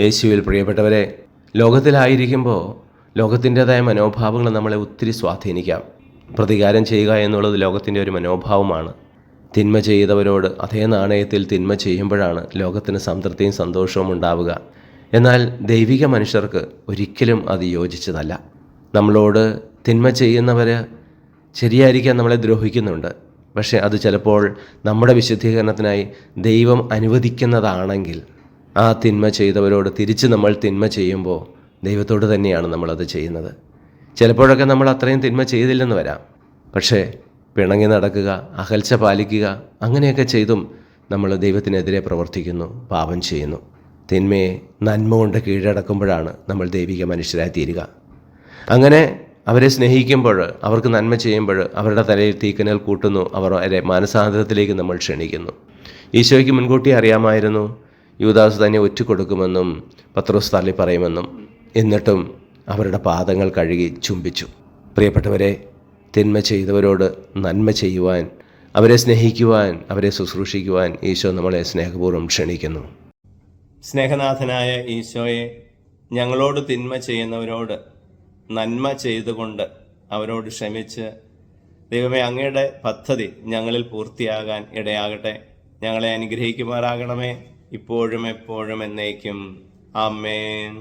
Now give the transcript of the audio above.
യേശുവിൽ പ്രിയപ്പെട്ടവരെ, ലോകത്തിലായിരിക്കുമ്പോൾ ലോകത്തിൻ്റെതായ മനോഭാവങ്ങൾ നമ്മളെ ഒത്തിരി സ്വാധീനിക്കാം. പ്രതികാരം ചെയ്യുക എന്നുള്ളത് ലോകത്തിൻ്റെ ഒരു മനോഭാവമാണ്. തിന്മ ചെയ്തവരോട് അതേ നാണയത്തിൽ തിന്മ ചെയ്യുമ്പോഴാണ് ലോകത്തിന് സംതൃപ്തിയും സന്തോഷവും ഉണ്ടാവുക. എന്നാൽ ദൈവിക മനുഷ്യർക്ക് ഒരിക്കലും അത് യോജിച്ചതല്ല. നമ്മളോട് തിന്മ ചെയ്യുന്നവർ ശരിയായിരിക്കാൻ നമ്മളെ ദ്രോഹിക്കുന്നുണ്ട്. പക്ഷേ അത് ചിലപ്പോൾ നമ്മുടെ വിശുദ്ധീകരണത്തിനായി ദൈവം അനുവദിക്കുന്നതാണെങ്കിൽ ആ തിന്മ ചെയ്തവരോട് തിരിച്ച് നമ്മൾ തിന്മ ചെയ്യുമ്പോൾ ദൈവത്തോട് തന്നെയാണ് നമ്മളത് ചെയ്യുന്നത്. ചിലപ്പോഴൊക്കെ നമ്മൾ അത്രയും തിന്മ ചെയ്തില്ലെന്ന് വരാം. പക്ഷേ പിണങ്ങി നടക്കുക, അകൽച്ച പാലിക്കുക, അങ്ങനെയൊക്കെ ചെയ്തും നമ്മൾ ദൈവത്തിനെതിരെ പ്രവർത്തിക്കുന്നു, പാപം ചെയ്യുന്നു. തിന്മയെ നന്മ കൊണ്ട് കീഴടക്കുമ്പോഴാണ് നമ്മൾ ദൈവിക മനുഷ്യരായി തീരുക. അങ്ങനെ അവരെ സ്നേഹിക്കുമ്പോൾ, അവർക്ക് നന്മ ചെയ്യുമ്പോൾ അവരുടെ തലയിൽ തീക്കനൽ കൂട്ടുന്നു, അവരെ മാനസാന്തരത്തിലേക്ക് നമ്മൾ ക്ഷണിക്കുന്നു. ഈശോയ്ക്ക് മുൻകൂട്ടി അറിയാമായിരുന്നു യൂദാസ് തന്നെ ഒറ്റുകൊടുക്കുമെന്നും പത്രോസ് തള്ളി പറയുമെന്നും. എന്നിട്ടും അവരുടെ പാദങ്ങൾ കഴുകി ചുംബിച്ചു. പ്രിയപ്പെട്ടവരെ, തിന്മ ചെയ്തവരോട് നന്മ ചെയ്യുവാൻ, അവരെ സ്നേഹിക്കുവാൻ, അവരെ ശുശ്രൂഷിക്കുവാൻ ഈശോ നമ്മളെ സ്നേഹപൂർവ്വം ക്ഷണിക്കുന്നു. സ്നേഹനാഥനായ ഈശോയെ, ഞങ്ങളോട് തിന്മ ചെയ്യുന്നവരോട് നന്മ ചെയ്തുകൊണ്ട് അവരോട് ക്ഷമിച്ച് ദൈവമേ, അങ്ങയുടെ പദ്ധതി ഞങ്ങളിൽ പൂർത്തിയാകാൻ ഇടയാകട്ടെ. ഞങ്ങളെ അനുഗ്രഹിക്കുമാറാകണമേ, ഇപ്പോഴും എപ്പോഴും എന്നേക്കും. ആമേൻ.